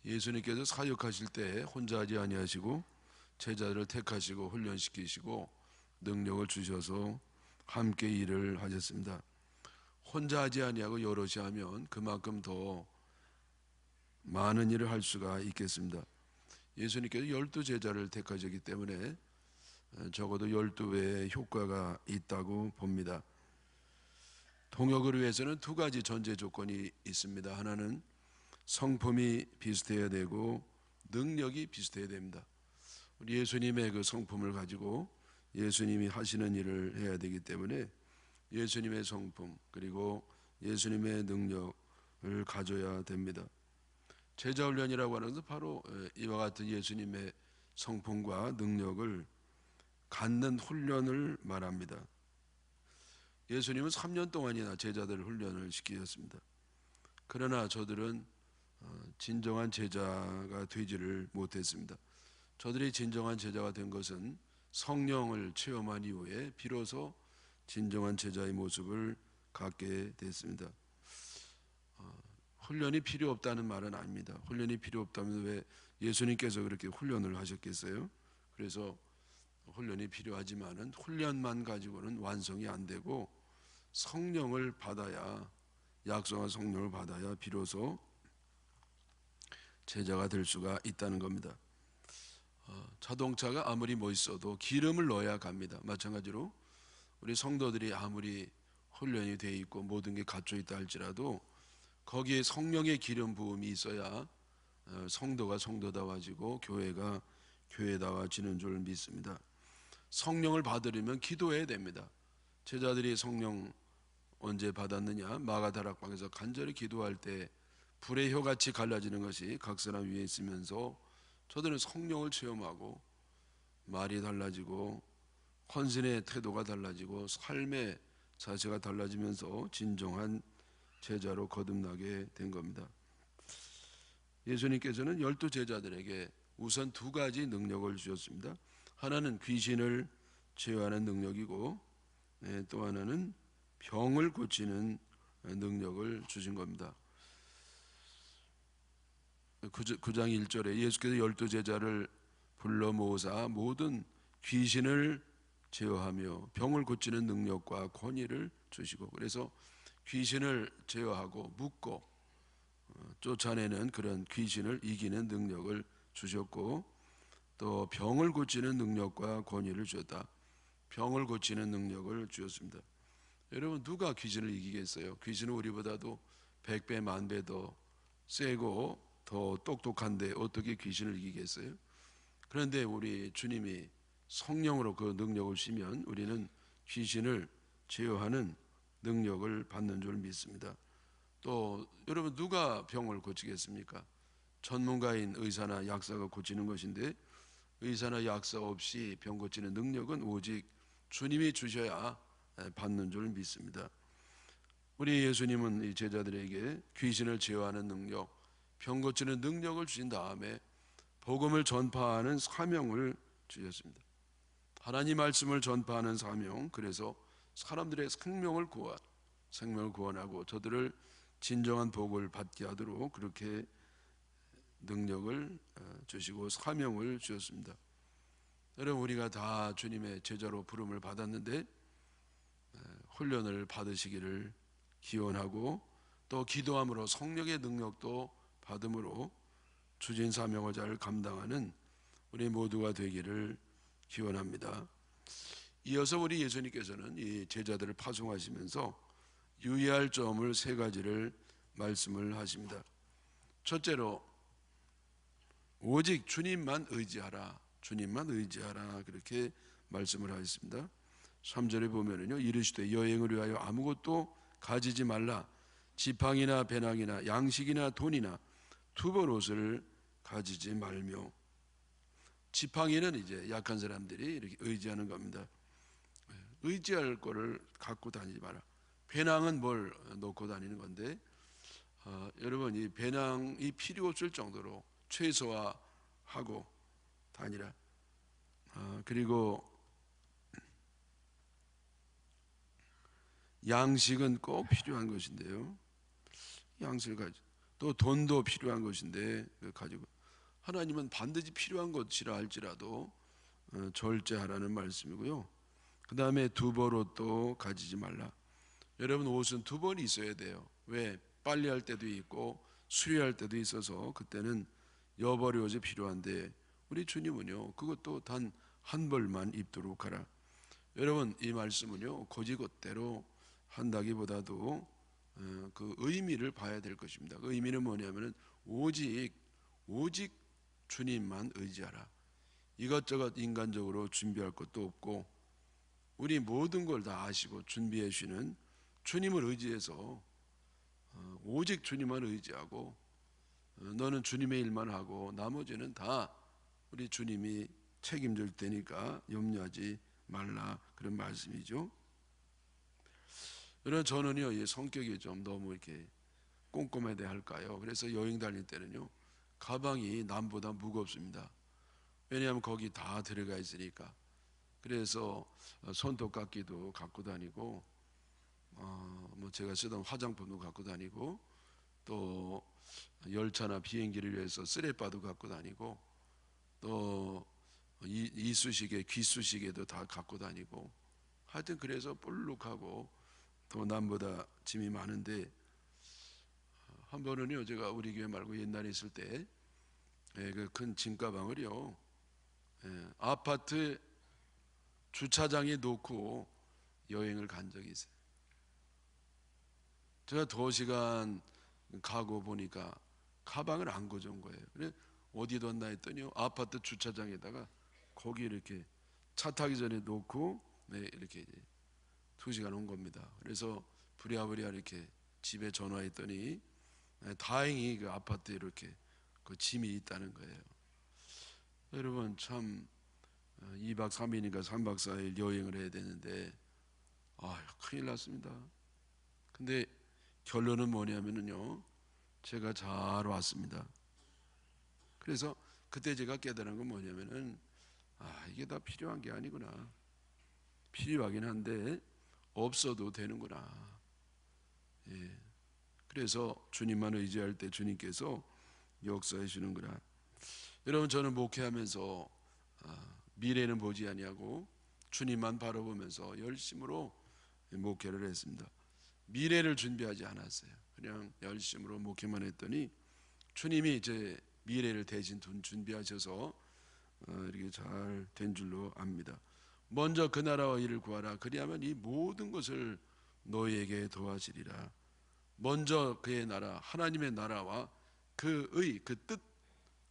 예수님께서 사역하실 때 혼자 하지 아니하시고 제자들을 택하시고 훈련시키시고 능력을 주셔서 함께 일을 하셨습니다. 혼자 하지 아니하고 여럿이 하면 그만큼 더 많은 일을 할 수가 있겠습니다. 예수님께서 12제자를 택하셨기 때문에 적어도 12배의 효과가 있다고 봅니다. 동역을 위해서는 두 가지 전제 조건이 있습니다. 하나는 성품이 비슷해야 되고 능력이 비슷해야 됩니다. 우리 예수님의 그 성품을 가지고 예수님이 하시는 일을 해야 되기 때문에 예수님의 성품 그리고 예수님의 능력을 가져야 됩니다. 제자훈련이라고 하는 것은 바로 이와 같은 예수님의 성품과 능력을 갖는 훈련을 말합니다. 예수님은 3년 동안이나 제자들을 훈련을 시키셨습니다. 그러나 저들은 진정한 제자가 되지를 못했습니다. 저들이 진정한 제자가 된 것은 성령을 체험한 이후에 비로소 진정한 제자의 모습을 갖게 됐습니다. 훈련이 필요 없다는 말은 아닙니다. 훈련이 필요 없다면 왜 예수님께서 그렇게 훈련을 하셨겠어요? 그래서 훈련이 필요하지만은 훈련만 가지고는 완성이 안 되고 성령을 받아야, 약속한 성령을 받아야 비로소 제자가 될 수가 있다는 겁니다. 자동차가 아무리 멋있어도 기름을 넣어야 갑니다. 마찬가지로 우리 성도들이 아무리 훈련이 되어 있고 모든 게 갖춰 있다 할지라도 거기에 성령의 기름 부음이 있어야 성도가 성도다워지고 교회가 교회다워지는 줄 믿습니다. 성령을 받으려면 기도해야 됩니다. 제자들이 성령 언제 받았느냐? 마가다락방에서 간절히 기도할 때 불의 혀같이 갈라지는 것이 각 사람 위에 있으면서 저들은 성령을 체험하고 말이 달라지고 헌신의 태도가 달라지고 삶의 자세가 달라지면서 진정한 제자로 거듭나게 된 겁니다. 예수님께서는 12제자들에게 우선 두 가지 능력을 주셨습니다. 하나는 귀신을 제어하는 능력이고 또 하나는 병을 고치는 능력을 주신 겁니다. 9장 1절에 예수께서 12제자를 불러 모으사 모든 귀신을 제어하며 병을 고치는 능력과 권위를 주시고, 그래서 귀신을 제어하고 묶고 쫓아내는 그런 귀신을 이기는 능력을 주셨고, 또 병을 고치는 능력과 권위를 주었다. 병을 고치는 능력을 주었습니다. 여러분, 누가 귀신을 이기겠어요? 귀신은 우리보다도 100배 만배 더 세고 더 똑똑한데 어떻게 귀신을 이기겠어요? 그런데 우리 주님이 성령으로 그 능력을 주시면 우리는 귀신을 제어하는 능력을 받는 줄 믿습니다. 또 여러분, 누가 병을 고치겠습니까? 전문가인 의사나 약사가 고치는 것인데, 의사나 약사 없이 병 고치는 능력은 오직 주님이 주셔야 받는 줄 믿습니다. 우리 예수님은 이 제자들에게 귀신을 제어하는 능력, 병 고치는 능력을 주신 다음에 복음을 전파하는 사명을 주셨습니다. 하나님 말씀을 전파하는 사명, 그래서 사람들의 생명을 구원하고 저들을 진정한 복을 받게 하도록 그렇게 능력을 주시고 사명을 주셨습니다. 여러분, 우리가 다 주님의 제자로 부름을 받았는데 훈련을 받으시기를 기원하고, 또 기도함으로 성령의 능력도 받음으로 주신 사명을 잘 감당하는 우리 모두가 되기를 기원합니다. 이어서 우리 예수님께서는 이 제자들을 파송하시면서 유의할 점을 세 가지를 말씀을 하십니다. 첫째로, 오직 주님만 의지하라, 주님만 의지하라, 그렇게 말씀을 하셨습니다. 3절에 보면은요, 이르시되 여행을 위하여 아무것도 가지지 말라. 지팡이나 배낭이나 양식이나 돈이나 두벌 옷을 가지지 말며. 지팡이는 이제 약한 사람들이 이렇게 의지하는 겁니다. 의지할 거를 갖고 다니지 마라. 배낭은 뭘 놓고 다니는 건데, 여러분, 이 배낭이 필요 없을 정도로 최소화하고 다니라. 그리고 양식은 꼭 필요한 것인데요, 양식을 가지. 또 돈도 필요한 것인데 가지고 하나님은 반드시 필요한 것이라 할지라도 절제하라는 말씀이고요. 그 다음에 두벌옷도 가지지 말라. 여러분, 옷은 두 벌이 있어야 돼요. 왜? 빨래할 때도 있고 수리할 때도 있어서 그때는 여벌의 옷이 필요한데, 우리 주님은요 그것도 단 한 벌만 입도록 하라. 여러분, 이 말씀은요 고지것대로 한다기보다도 그 의미를 봐야 될 것입니다. 그 의미는 뭐냐면은 오직 주님만 의지하라. 이것저것 인간적으로 준비할 것도 없고 우리 모든 걸 다 아시고 준비해 주시는 주님을 의지해서 오직 주님만 의지하고 너는 주님의 일만 하고 나머지는 다 우리 주님이 책임질 테니까 염려하지 말라, 그런 말씀이죠. 그러나 저는요 이 성격이 좀 너무 이렇게 꼼꼼해야 할까요? 그래서 여행 다닐 때는요 가방이 남보다 무겁습니다. 왜냐하면 거기 다 들어가 있으니까. 그래서 손톱깎이도 갖고 다니고 뭐 제가 쓰던 화장품도 갖고 다니고 또 열차나 비행기를 위해서 쓰레빠도 갖고 다니고 또 이쑤시개, 귀쑤시개도 다 갖고 다니고 하여튼 그래서 볼록하고 또 남보다 짐이 많은데 한 번은요 제가 우리 교회 말고 옛날에 있을 때 그 큰 짐가방을요 아파트 주차장에 놓고 여행을 간 적이 있어요. 제가 2시간 가고 보니까 가방을 안 가져온 거예요. 그래 어디 뒀나 했더니 아파트 주차장에다가 거기 이렇게 차 타기 전에 놓고 이렇게 이제 2시간 온 겁니다. 그래서 부랴부랴 이렇게 집에 전화했더니 다행히 그 아파트에 이렇게 그 짐이 있다는 거예요. 여러분, 참 2박 3일인가 3박 4일 여행을 해야 되는데 큰일 났습니다. 근데 결론은 뭐냐면요 제가 잘 왔습니다. 그래서 그때 제가 깨달은 건 뭐냐면은 이게 다 필요한 게 아니구나. 필요하긴 한데 없어도 되는구나. 예. 그래서 주님만 의지할 때 주님께서 역사해 주는구나. 여러분, 저는 목회하면서 미래는 보지 아니하고 주님만 바라보면서 열심으로 목회를 했습니다. 미래를 준비하지 않았어요. 그냥 열심으로 목회만 했더니 주님이 제 미래를 대신 준비하셔서 이렇게 잘 된 줄로 압니다. 먼저 그 나라와 일을 구하라. 그리하면 이 모든 것을 너희에게 도와주리라. 먼저 그의 나라, 하나님의 나라와 그의 그 뜻,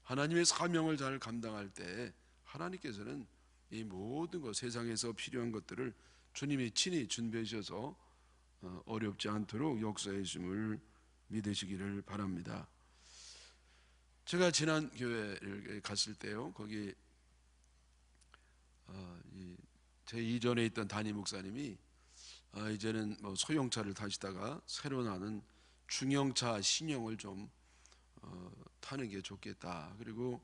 하나님의 사명을 잘 감당할 때 하나님께서는 이 모든 것, 세상에서 필요한 것들을 주님이 친히 준비해 주셔서 어렵지 않도록 역사해 주심을 믿으시기를 바랍니다. 제가 지난 교회를 갔을 때요, 거기 제 이전에 있던 담임 목사님이 이제는 뭐 소형차를 타시다가 새로 나는 중형차 신형을 좀 타는 게 좋겠다. 그리고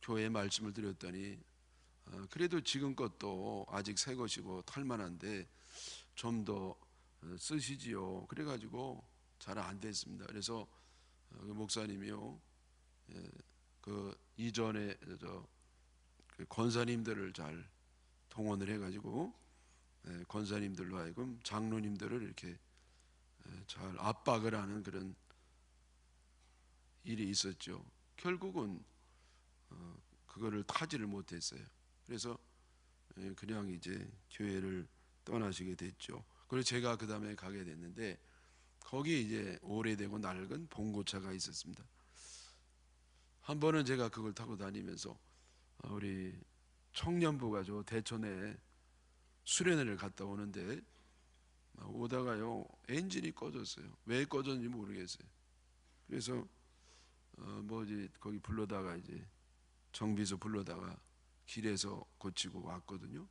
교회에 말씀을 드렸더니 그래도 지금 것도 아직 새 것이고 탈만한데 좀 더 쓰시지요. 그래가지고 잘 안 됐습니다. 그래서 그 목사님이요, 그 이전에 그 권사님들을 잘 동원을 해가지고 권사님들로 하여금 장로님들을 이렇게 잘 압박을 하는 그런 일이 있었죠. 결국은 그거를 타지를 못했어요. 그래서 그냥 이제 교회를 떠나시게 됐죠. 그리고 제가 그 다음에 가게 됐는데 거기에 이제 오래되고 낡은 봉고차가 있었습니다. 한 번은 제가 그걸 타고 다니면서 우리 청년부가 대천에 수련회를 갔다 오는데 오다가요 엔진이 꺼졌어요. 왜 꺼졌는지 모르겠어요. 그래서 뭐지 거기 불러다가 이제 정비소 불러다가 길에서 고치고 왔거든요.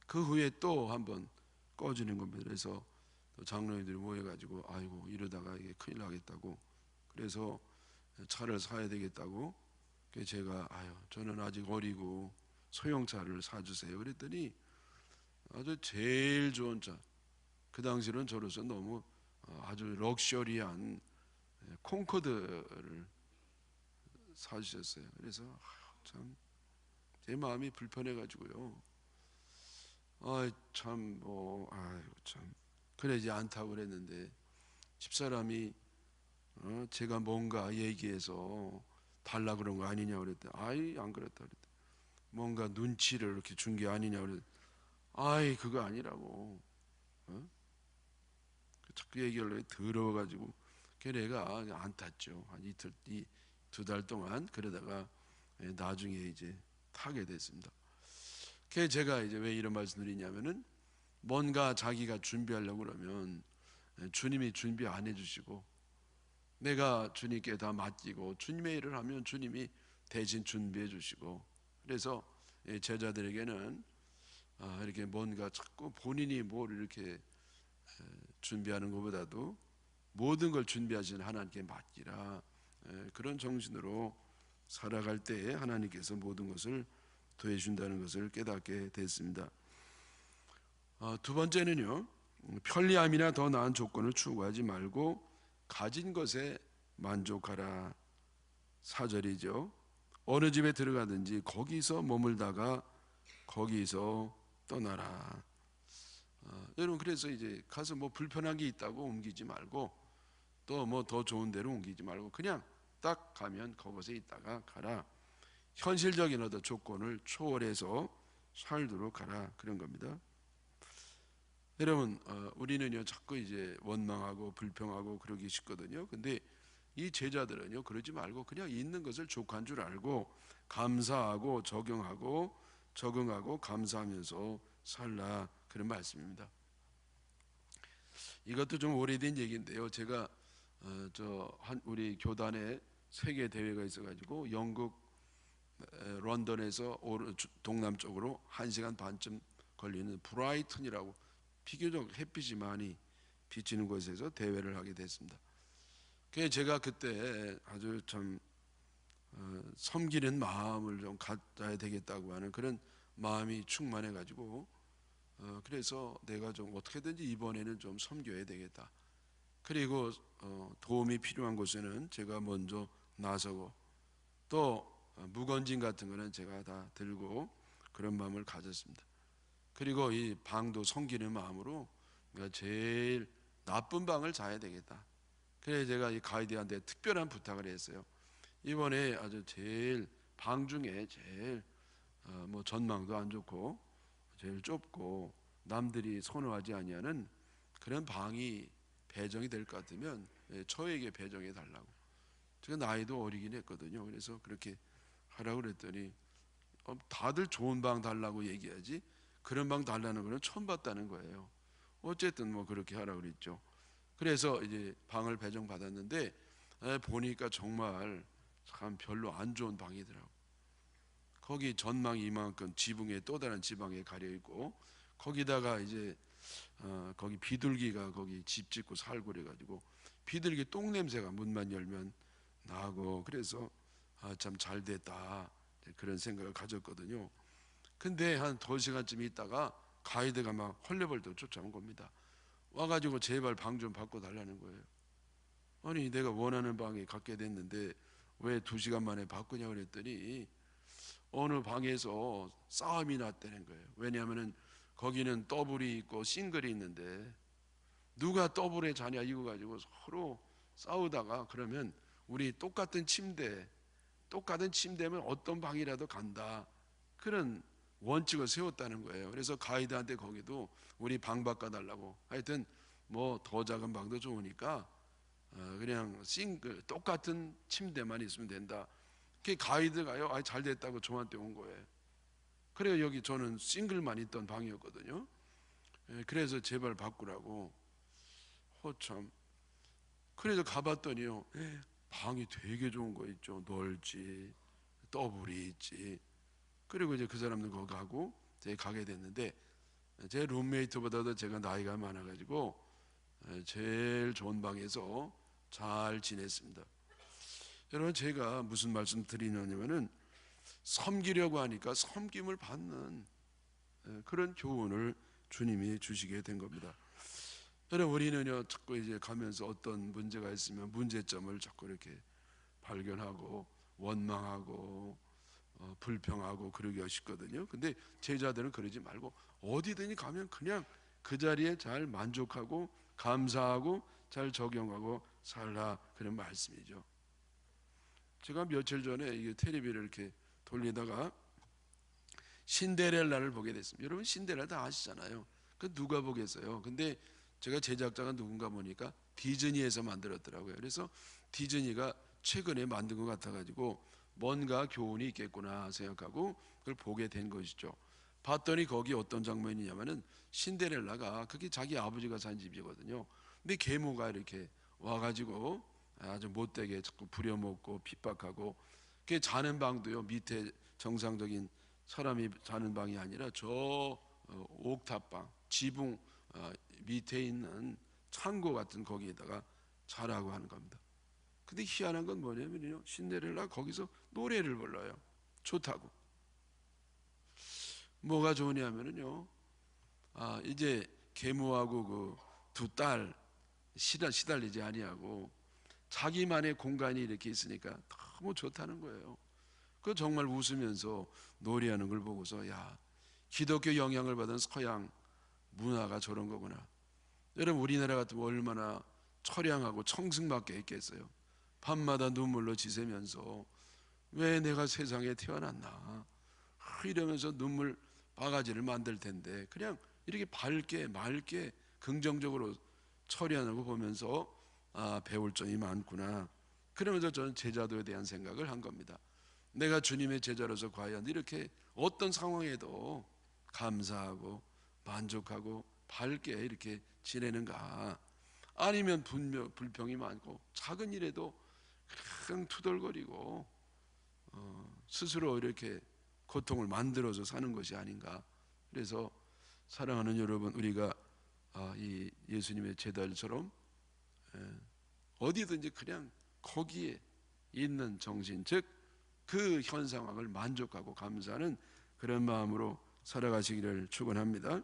그 후에 또 한번 꺼지는 겁니다. 그래서 또 장로님들이 모여가지고 아이고 이러다가 이게 큰일 나겠다고, 그래서 차를 사야 되겠다고, 그래서 제가 저는 아직 어리고 소형차를 사주세요 그랬더니 아주 제일 좋은 차, 그 당시는 저로서 너무 아주 럭셔리한 콩코드를 사주셨어요. 그래서 참 제 마음이 불편해가지고요. 참 그러지 않다고 그랬는데 집사람이 제가 뭔가 얘기해서 달라 그런 거 아니냐 그랬더니 안 그랬다 그랬더니 뭔가 눈치를 이렇게 준 게 아니냐 그랬더니 그거 아니라고. 자꾸 얘기하려고 더러워가지고 걔네가 안 탔죠. 한 이틀, 2달 동안. 그러다가 나중에 이제 타게 됐습니다. 그래서 제가 이제 왜 이런 말씀 드리냐면은 뭔가 자기가 준비하려고 그러면 주님이 준비 안 해주시고 내가 주님께 다 맡기고 주님의 일을 하면 주님이 대신 준비해 주시고, 그래서 제자들에게는 이렇게 뭔가 자꾸 본인이 뭘 이렇게 준비하는 것보다도 모든 걸 준비하시는 하나님께 맡기라, 그런 정신으로 살아갈 때에 하나님께서 모든 것을 더해준다는 것을 깨닫게 됐습니다. 두 번째는요, 편리함이나 더 나은 조건을 추구하지 말고 가진 것에 만족하라. 4절이죠. 어느 집에 들어가든지 거기서 머물다가 거기서 떠나라. 여러분, 그래서 이제 가서 뭐 불편한 게 있다고 옮기지 말고 또 뭐 더 좋은 데로 옮기지 말고 그냥 딱 가면 그곳에 있다가 가라. 현실적인 어떤 조건을 초월해서 살도록 하라, 그런 겁니다. 여러분, 우리는요 자꾸 이제 원망하고 불평하고 그러기 쉽거든요. 근데 이 제자들은요 그러지 말고 그냥 있는 것을 족한 줄 알고 감사하고 적응하고 감사하면서 살라, 그런 말씀입니다. 이것도 좀 오래된 얘기인데요. 제가 우리 교단에 세계 대회가 있어가지고 영국 런던에서 동남쪽으로 1시간 반쯤 걸리는 브라이튼이라고 비교적 햇빛이 많이 비치는 곳에서 대회를 하게 됐습니다. 그래서 제가 그때 아주 참 섬기는 마음을 좀 가져야 되겠다고 하는 그런 마음이 충만해가지고 그래서 내가 좀 어떻게든지 이번에는 좀 섬겨야 되겠다. 그리고 도움이 필요한 곳에는 제가 먼저 나서고 또 무건진 같은 거는 제가 다 들고 그런 마음을 가졌습니다. 그리고 이 방도 섬기는 마음으로 내가 제일 나쁜 방을 자야 되겠다. 그래서 제가 이 가이드한테 특별한 부탁을 했어요. 이번에 아주 제일 방 중에 제일 뭐 전망도 안 좋고 제일 좁고 남들이 선호하지 아니하는 그런 방이 배정이 될 것 같으면 저에게 배정해 달라고. 제가 나이도 어리긴 했거든요. 그래서 그렇게 하라고 그랬더니 다들 좋은 방 달라고 얘기하지 그런 방 달라는 거는 처음 봤다는 거예요. 어쨌든 뭐 그렇게 하라고 그랬죠. 그래서 이제 방을 배정 받았는데 보니까 정말 참 별로 안 좋은 방이더라고. 거기 전망이 이만큼 지붕에 또 다른 지방에 가려 있고 거기다가 이제 거기 비둘기가 거기 집 짓고 살고 그래가지고 비둘기 똥 냄새가 문만 열면 나고, 그래서 참 잘 됐다 그런 생각을 가졌거든요. 근데 한 2시간쯤 있다가 가이드가 막 헐레벌떡 쫓아온 겁니다. 와가지고 제발 방 좀 바꿔달라는 거예요. 아니 내가 원하는 방에 갖게 됐는데 왜 2시간 만에 바꾸냐 그랬더니 어느 방에서 싸움이 났다는 거예요. 왜냐하면 거기는 더블이 있고 싱글이 있는데 누가 더블에 자냐 이거 가지고 서로 싸우다가 그러면 우리 똑같은 침대면 어떤 방이라도 간다, 그런 원칙을 세웠다는 거예요. 그래서 가이드한테 거기도 우리 방 바꿔달라고, 하여튼 뭐 더 작은 방도 좋으니까 그냥 싱글 똑같은 침대만 있으면 된다. 그 가이드가요 잘 됐다고 저한테 온 거예요. 그래요, 여기 저는 싱글만 있던 방이었거든요. 그래서 제발 바꾸라고. 참. 그래서 가봤더니요 방이 되게 좋은 거 있죠. 넓지, 더블이 있지. 그리고 이제 그 사람들 거기 가고 제가 가게 됐는데 제 룸메이트보다도 제가 나이가 많아가지고 제일 좋은 방에서 잘 지냈습니다. 여러분, 제가 무슨 말씀 드리냐면은 섬기려고 하니까 섬김을 받는 그런 교훈을 주님이 주시게 된 겁니다. 여러분 우리는요 자꾸 이제 가면서 어떤 문제가 있으면 문제점을 자꾸 이렇게 발견하고 원망하고 불평하고 그러기가 쉽거든요. 근데 제자들은 그러지 말고 어디든지 가면 그냥 그 자리에 잘 만족하고 감사하고 잘 적용하고 살라, 그런 말씀이죠. 제가 며칠 전에 이게 텔레비를 이렇게 돌리다가 신데렐라를 보게 됐습니다. 여러분 신데렐라 다 아시잖아요. 그 누가 보겠어요. 근데 제가 제작자가 누군가 보니까 디즈니에서 만들었더라고요. 그래서 디즈니가 최근에 만든 것 같아가지고 뭔가 교훈이 있겠구나 생각하고 그걸 보게 된 것이죠. 봤더니 거기 어떤 장면이냐면은 신데렐라가 그게 자기 아버지가 산 집이거든요. 근데 계모가 이렇게 와가지고 아주 못되게 자꾸 부려먹고 핍박하고, 그 자는 방도요 밑에 정상적인 사람이 자는 방이 아니라 저 옥탑방 지붕 밑에 있는 창고 같은 거기에다가 자라고 하는 겁니다. 근데 희한한 건 뭐냐면요, 신데렐라 거기서 노래를 불러요. 좋다고. 뭐가 좋으냐면요, 이제 계모하고 그 두 딸 시달리지 아니하고 자기만의 공간이 이렇게 있으니까 너무 좋다는 거예요. 그 정말 웃으면서 노래하는 걸 보고서 야, 기독교 영향을 받은 서양 문화가 저런 거구나. 여러분 우리나라 같으면 얼마나 처량하고 청승맞게 했겠어요. 밤마다 눈물로 지새면서 왜 내가 세상에 태어났나 이러면서 눈물 바가지를 만들 텐데 그냥 이렇게 밝게 맑게 긍정적으로 처리하는 거 보면서 배울 점이 많구나. 그러면서 저는 제자도에 대한 생각을 한 겁니다. 내가 주님의 제자로서 과연 이렇게 어떤 상황에도 감사하고 만족하고 밝게 이렇게 지내는가, 아니면 불평이 많고 작은 일에도 그냥 투덜거리고 스스로 이렇게 고통을 만들어서 사는 것이 아닌가. 그래서 사랑하는 여러분, 우리가 이 예수님의 제자들처럼 어디든지 그냥 거기에 있는 정신, 즉 그 현 상황을 만족하고 감사하는 그런 마음으로 살아가시기를 축원합니다.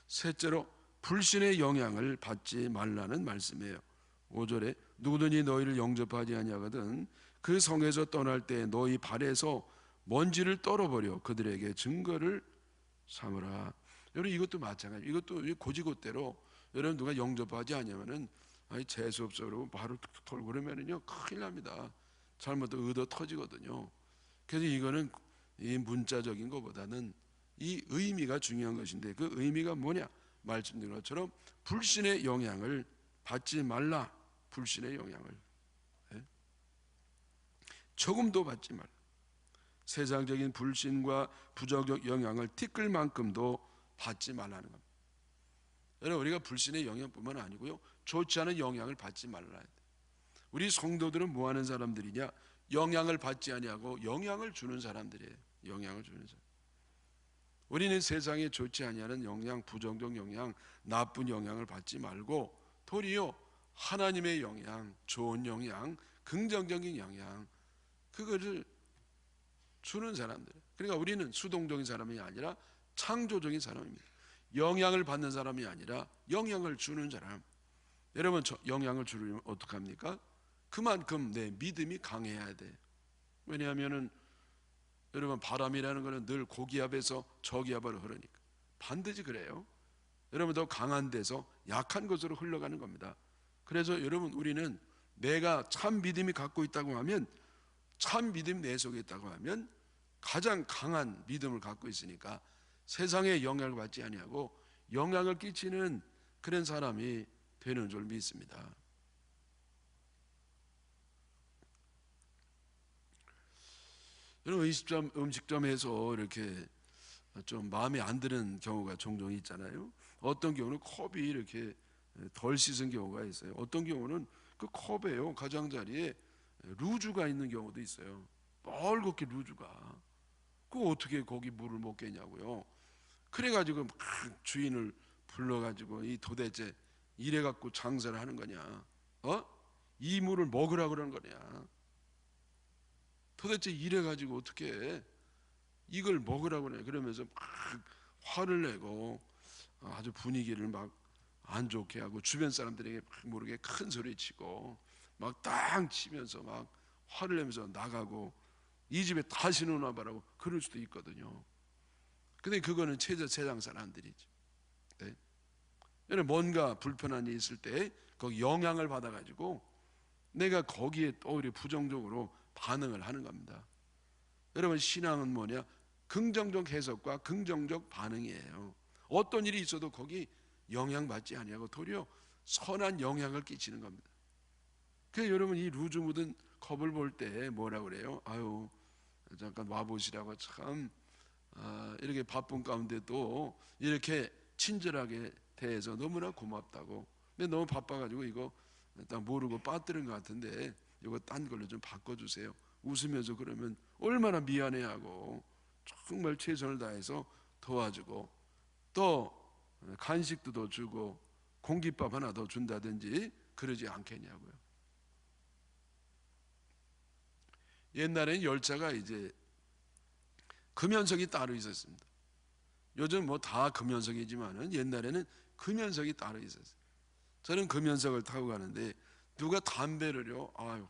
셋째로 불신의 영향을 받지 말라는 말씀이에요. 5절에 누구든지 너희를 영접하지 아니하거든 그 성에서 떠날 때 너희 발에서 먼지를 떨어버려 그들에게 증거를 삼으라. 여러분 이것도 마찬가지. 이것도 고지고대로 여러분 누가 영접하지 아니하면은 재수 없어 그러고 바로 툭툭 털고 그러면은요 큰일 납니다. 잘못도 의도 터지거든요. 그래서 이거는 이 문자적인 것보다는 이 의미가 중요한 것인데, 그 의미가 뭐냐? 말씀드린 것처럼 불신의 영향을 받지 말라. 불신의 영향을 조금도 받지 말라. 세상적인 불신과 부정적 영향을 티끌만큼도 받지 말라는 겁니다. 여러분 우리가 불신의 영향뿐만 아니고요 좋지 않은 영향을 받지 말라야 돼. 우리 성도들은 뭐 하는 사람들이냐? 영향을 받지 아니하고 영향을 주는 사람들이에요. 영향을 주는 사람. 우리는 세상에 좋지 아니하는 영향, 부정적 영향, 나쁜 영향을 받지 말고 도리어 하나님의 영향, 좋은 영향, 긍정적인 영향, 그거를 주는 사람들. 그러니까 우리는 수동적인 사람이 아니라 창조적인 사람입니다. 영향을 받는 사람이 아니라 영향을 주는 사람. 여러분 영향을 주려면 어떡합니까? 그만큼 내 믿음이 강해야 돼. 왜냐하면은 여러분 바람이라는 것은 늘 고기압에서 저기압으로 흐르니까 반드시 그래요. 여러분 더 강한 데서 약한 곳으로 흘러가는 겁니다. 그래서 여러분 우리는 내가 참 믿음이 갖고 있다고 하면, 참 믿음이 내 속에 있다고 하면 가장 강한 믿음을 갖고 있으니까 세상에 영향을 받지 아니하고 영향을 끼치는 그런 사람이 되는 줄 믿습니다. 여러분 음식점에서 이렇게 좀 마음에 안 드는 경우가 종종 있잖아요. 어떤 경우는 컵이 이렇게 덜 씻은 경우가 있어요. 어떤 경우는 그 컵에요 가장자리에 루즈가 있는 경우도 있어요. 뻘겋게 루즈가. 그거 어떻게 거기 물을 먹겠냐고요. 그래가지고 막 주인을 불러가지고 이 도대체 이래갖고 장사를 하는 거냐? 이 물을 먹으라 그러는 거냐? 도대체 이래가지고 어떻게 이걸 먹으라고 그래? 그러면서 막 화를 내고 아주 분위기를 막 안 좋게 하고 주변 사람들에게 모르게 큰 소리 치고 막 땅 치면서 막 화를 내면서 나가고 이 집에 다시는 오나 봐라고 그럴 수도 있거든요. 근데 그거는 세상 사람들이지. 네? 여러분 뭔가 불편한 일이 있을 때 거기 영향을 받아가지고 내가 거기에 오히려 부정적으로 반응을 하는 겁니다. 여러분 신앙은 뭐냐? 긍정적 해석과 긍정적 반응이에요. 어떤 일이 있어도 거기 영향받지 아니하고 도리어 선한 영향을 끼치는 겁니다. 그래서 여러분 이 루즈 묻은 컵을 볼 때 뭐라 그래요? 아유 잠깐 와보시라고 참 이렇게 바쁜 가운데도 이렇게 친절하게 대해서 너무나 고맙다고. 근데 너무 바빠가지고 이거 딱 모르고 빠뜨린 것 같은데 이거 딴 걸로 좀 바꿔주세요. 웃으면서 그러면 얼마나 미안해하고 정말 최선을 다해서 도와주고 또 간식도 더 주고 공깃밥 하나 더 준다든지 그러지 않겠냐고요. 옛날에는 열차가 이제 금연석이 따로 있었습니다. 요즘 뭐 다 금연석이지만은 옛날에는 금연석이 따로 있었어요. 저는 금연석을 타고 가는데 누가 담배를요, 아유,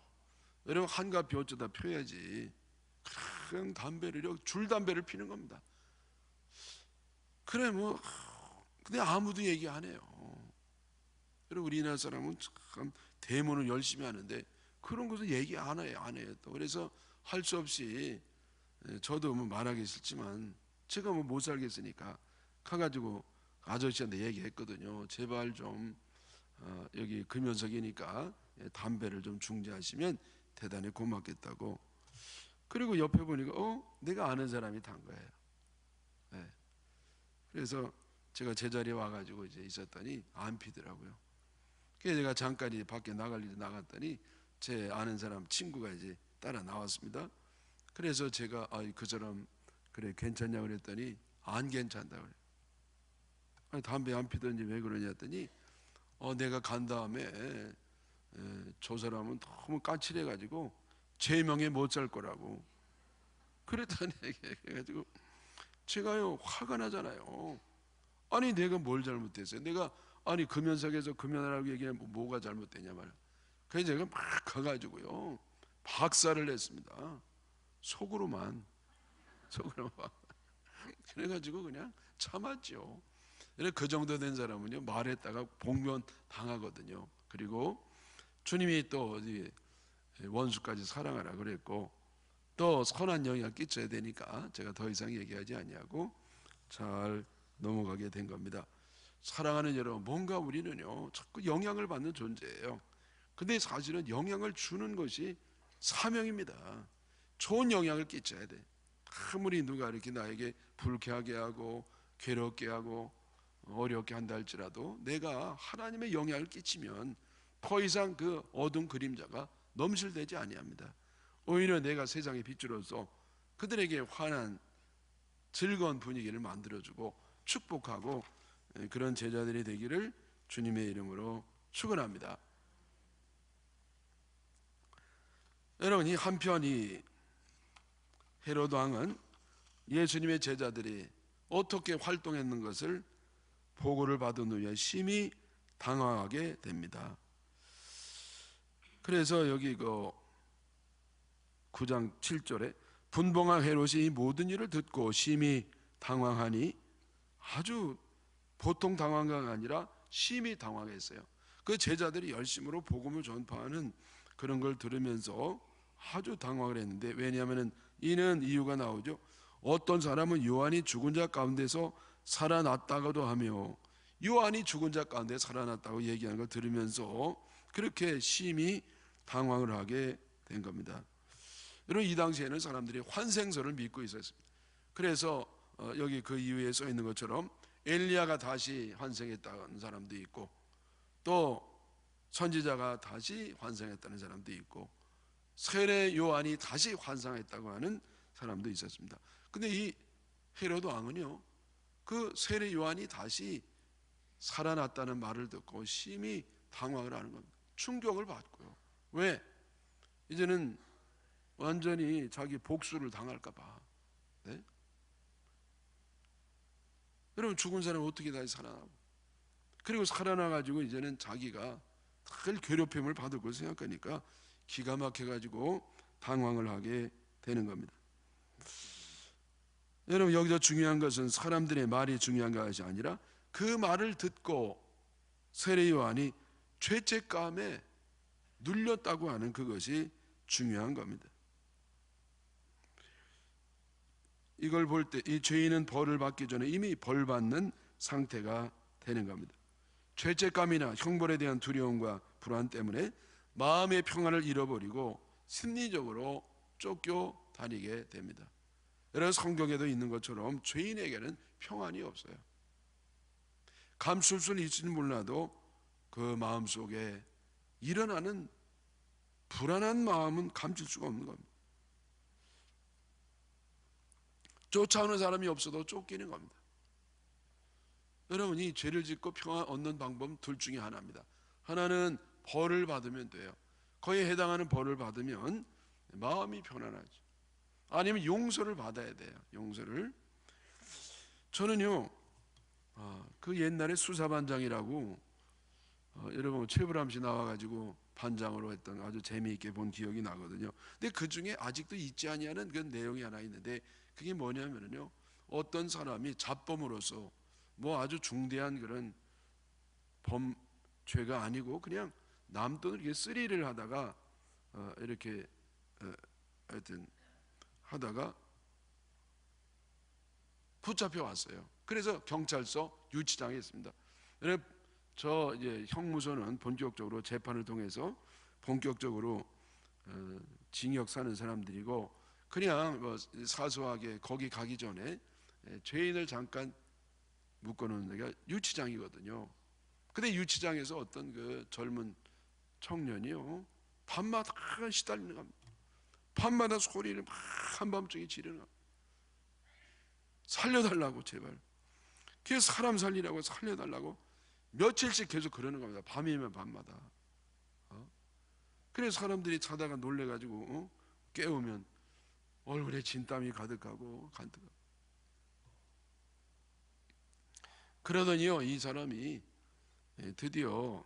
여러분 한가피 어쩌다 펴야지. 그냥 담배를요, 줄 담배를 피는 겁니다. 그래 뭐, 근데 아무도 얘기 안 해요. 그리고 우리나라 사람은 참 대모는 열심히 하는데 그런 것을 얘기 안 해요, 안 해요. 또 그래서 할 수 없이 저도 뭐 말하기 싫지만 제가 뭐 못 살겠으니까 가가지고 아저씨한테 얘기했거든요. 제발 좀 여기 금연석이니까 담배를 좀 중지하시면 대단히 고맙겠다고. 그리고 옆에 보니까 내가 아는 사람이 탄 거예요. 네. 그래서 제가 제자리에 와가지고 이제 있었더니 안 피더라고요. 그래서 제가 잠깐 이제 밖에 나갈 일이 나갔더니 제 아는 사람 친구가 이제 따라 나왔습니다. 그래서 제가 그 사람 그래 괜찮냐 그랬더니 안 괜찮다 그래. 아니, 담배 안 피던지 왜 그러냐 했더니 내가 간 다음에 저 사람은 너무 까칠해가지고 제명에 못 살 거라고 그랬다는 얘기해가지고 제가요 화가 나잖아요. 아니 내가 뭘 잘못했어요? 내가 아니 금연석에서 금연하라고 얘기하면 뭐가 잘못됐냐 말이야. 그래서 제가 막 가가지고요 박살을 냈습니다. 속으로만. 그래가지고 그냥 참았죠. 그 정도 된 사람은요 말했다가 복면 당하거든요. 그리고 주님이 또 어디 원수까지 사랑하라 그랬고 또 선한 영향을 끼쳐야 되니까 제가 더 이상 얘기하지 아니하고 잘 넘어가게 된 겁니다. 사랑하는 여러분, 뭔가 우리는요 자꾸 영향을 받는 존재예요. 근데 사실은 영향을 주는 것이 사명입니다. 좋은 영향을 끼쳐야 돼. 아무리 누가 이렇게 나에게 불쾌하게 하고 괴롭게 하고 어렵게 한다 할지라도 내가 하나님의 영향을 끼치면 더 이상 그 어두운 그림자가 넘실대지 아니합니다. 오히려 내가 세상의 빛으로서 그들에게 환한 즐거운 분위기를 만들어주고 축복하고 그런 제자들이 되기를 주님의 이름으로 축원합니다. 여러분 이 한편 이 헤로드 왕은 예수님의 제자들이 어떻게 활동했는 것을 보고를 받은 후에 심히 당황하게 됩니다. 그래서 여기 그 9장 7절에 분봉한 헤롯이 이 모든 일을 듣고 심히 당황하니 아주 보통 당황이 아니라 심히 당황했어요. 그 제자들이 열심으로 복음을 전파하는 그런 걸 들으면서 아주 당황을 했는데 왜냐하면 이는 이유가 나오죠. 어떤 사람은 요한이 죽은 자 가운데서 살아났다고도 하며 요한이 죽은 자 가운데 살아났다고 얘기하는 걸 들으면서 그렇게 심히 당황을 하게 된 겁니다. 여러분 이 당시에는 사람들이 환생설을 믿고 있었습니다. 그래서 여기 그 이유에 써 있는 것처럼 엘리야가 다시 환생했다는 사람도 있고 또 선지자가 다시 환생했다는 사람도 있고 세례 요한이 다시 환생했다고 하는 사람도 있었습니다. 근데 이 헤로드 왕은요 그 세례 요한이 다시 살아났다는 말을 듣고 심히 당황을 하는 겁니다. 충격을 받고요. 왜? 이제는 완전히 자기 복수를 당할까 봐. 네? 여러분 죽은 사람은 어떻게 다시 살아나고, 그리고 살아나가지고 이제는 자기가 늘 괴롭힘을 받을 걸 생각하니까 기가 막혀가지고 당황을 하게 되는 겁니다. 여러분 여기서 중요한 것은 사람들의 말이 중요한 것이 아니라 그 말을 듣고 세례 요한이 죄책감에 눌렸다고 하는 그것이 중요한 겁니다. 이걸 볼 때 이 죄인은 벌을 받기 전에 이미 벌 받는 상태가 되는 겁니다. 죄책감이나 형벌에 대한 두려움과 불안 때문에 마음의 평안을 잃어버리고 심리적으로 쫓겨다니게 됩니다. 여러분 성경에도 있는 것처럼 죄인에게는 평안이 없어요. 감출 수는 있을지 몰라도 그 마음속에 일어나는 불안한 마음은 감출 수가 없는 겁니다. 쫓아오는 사람이 없어도 쫓기는 겁니다. 여러분이 죄를 짓고 평안 얻는 방법은 둘 중에 하나입니다. 하나는 벌을 받으면 돼요. 거기에 해당하는 벌을 받으면 마음이 편안하죠. 아니면 용서를 받아야 돼요. 용서를. 저는요 그 옛날에 수사반장이라고 여러분 최불암 씨 나와가지고 반장으로 했던 아주 재미있게 본 기억이 나거든요. 근데 그 중에 아직도 잊지 아니하는 그 내용이 하나 있는데 그게 뭐냐면요, 어떤 사람이 잡범으로서 뭐 아주 중대한 그런 죄가 아니고 그냥 남 돈을 이렇게 쓰리를 하다가 이렇게 하여튼 하다가 붙잡혀 왔어요. 그래서 경찰서 유치장에 있습니다. 저 이제 형무소는 본격적으로 재판을 통해서 본격적으로 징역 사는 사람들이고, 그냥 뭐 사소하게 거기 가기 전에 죄인을 잠깐 묶어놓는 데가 유치장이거든요. 근데 유치장에서 어떤 그 젊은 청년이요 밤마다 시달리는 겁니다. 밤마다 소리를 막 한밤중에 지르는 겁니다. 살려달라고 제발. 그래서 사람 살리라고 살려달라고 며칠씩 계속 그러는 겁니다. 밤이면 밤마다. 그래서 사람들이 자다가 놀래가지고 깨우면 얼굴에 진땀이 가득하고 간뜩하고. 그러더니요 이 사람이 드디어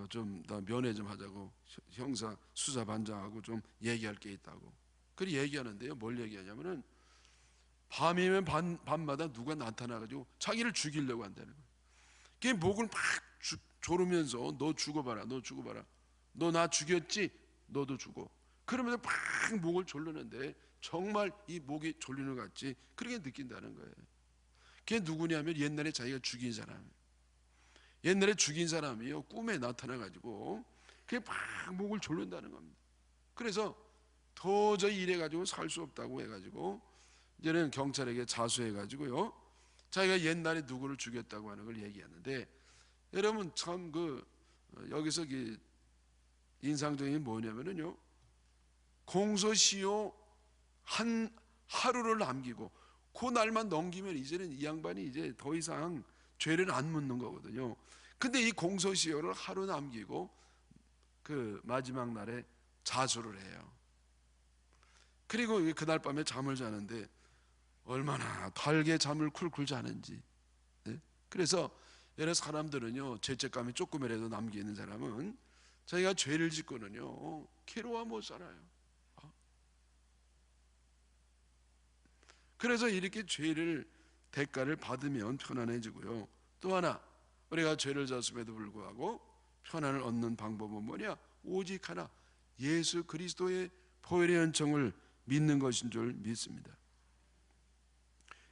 좀 나 면회 좀 하자고 형사 수사반장하고 좀 얘기할 게 있다고. 그리 얘기하는데요, 뭘 얘기하냐면은 밤이면 밤마다 누가 나타나가지고 자기를 죽이려고 한다는 거예요. 그게 목을 막 조르면서 너 죽어봐라, 너 죽어봐라, 너 나 죽였지, 너도 죽어. 그러면서 막 목을 조르는데 정말 이 목이 졸리는 것 같이 그렇게 느낀다는 거예요. 그게 누구냐면 옛날에 자기가 죽인 사람, 옛날에 죽인 사람이요 꿈에 나타나가지고 그게 막 목을 졸른다는 겁니다. 그래서 도저히 이래가지고 살 수 없다고 해가지고 이제는 경찰에게 자수해가지고요 자기가 옛날에 누구를 죽였다고 하는 걸 얘기하는데, 여러분 참 여기서 인상적인 게 뭐냐면요, 공소시효 하루를 남기고 그 날만 넘기면 이제는 이 양반이 이제 더 이상 죄를 안 묻는 거거든요. 근데 이 공소시효를 하루 남기고 그 마지막 날에 자수를 해요. 그리고 그날 밤에 잠을 자는데 얼마나 달게 잠을 쿨쿨 자는지. 네? 그래서 여러 사람들은요 죄책감이 조금이라도 남기는 사람은 자기가 죄를 짓고는요 괴로워 못 살아요. 그래서 이렇게 죄를 대가를 받으면 편안해지고요. 또 하나 우리가 죄를 졌음에도 불구하고 편안을 얻는 방법은 뭐냐? 오직 하나, 예수 그리스도의 보혈의 은총을 믿는 것인 줄 믿습니다.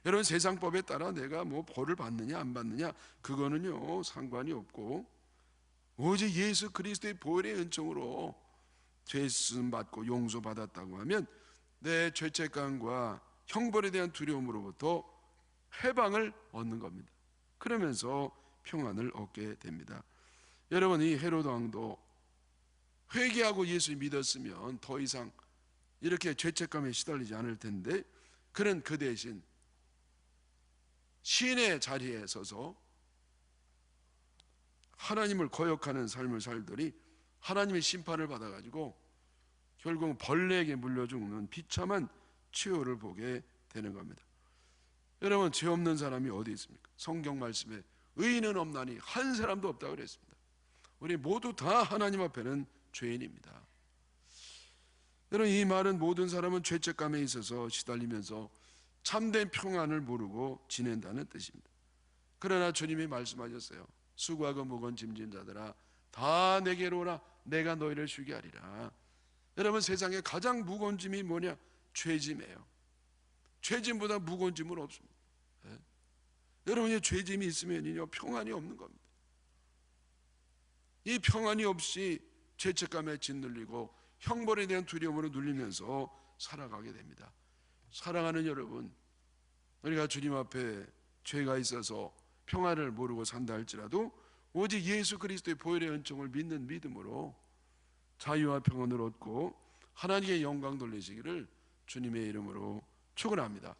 여러분 세상법에 따라 내가 뭐 벌을 받느냐 안 받느냐 그거는요 상관이 없고, 오직 예수 그리스도의 보혈의 은총으로 죄 씻음 받고 용서 받았다고 하면 내 죄책감과 형벌에 대한 두려움으로부터 해방을 얻는 겁니다. 그러면서 평안을 얻게 됩니다. 여러분 이 헤로드 왕도 회개하고 예수 믿었으면 더 이상 이렇게 죄책감에 시달리지 않을 텐데, 그는 그 대신 시인의 자리에 서서 하나님을 거역하는 삶을 살더니 하나님의 심판을 받아가지고 결국 벌레에게 물려 죽는 비참한 치유를 보게 되는 겁니다. 여러분, 죄 없는 사람이 어디 있습니까? 성경 말씀에 의인은 없나니 한 사람도 없다고 그랬습니다. 우리 모두 다 하나님 앞에는 죄인입니다. 여러분, 이 말은 모든 사람은 죄책감에 있어서 시달리면서 참된 평안을 모르고 지낸다는 뜻입니다. 그러나 주님이 말씀하셨어요. 수고하고 무거운 짐진 자들아 다 내게로 오라, 내가 너희를 쉬게 하리라. 여러분, 세상에 가장 무거운 짐이 뭐냐? 죄짐이에요. 죄짐보다 무거운 짐은 없습니다. 네? 여러분이 죄짐이 있으면요 평안이 없는 겁니다. 이 평안이 없이 죄책감에 짓눌리고 형벌에 대한 두려움으로 눌리면서 살아가게 됩니다. 사랑하는 여러분, 우리가 주님 앞에 죄가 있어서 평안을 모르고 산다 할지라도 오직 예수 그리스도의 보혈의 은총을 믿는 믿음으로 자유와 평안을 얻고 하나님의 영광 돌리시기를 주님의 이름으로 축원합니다.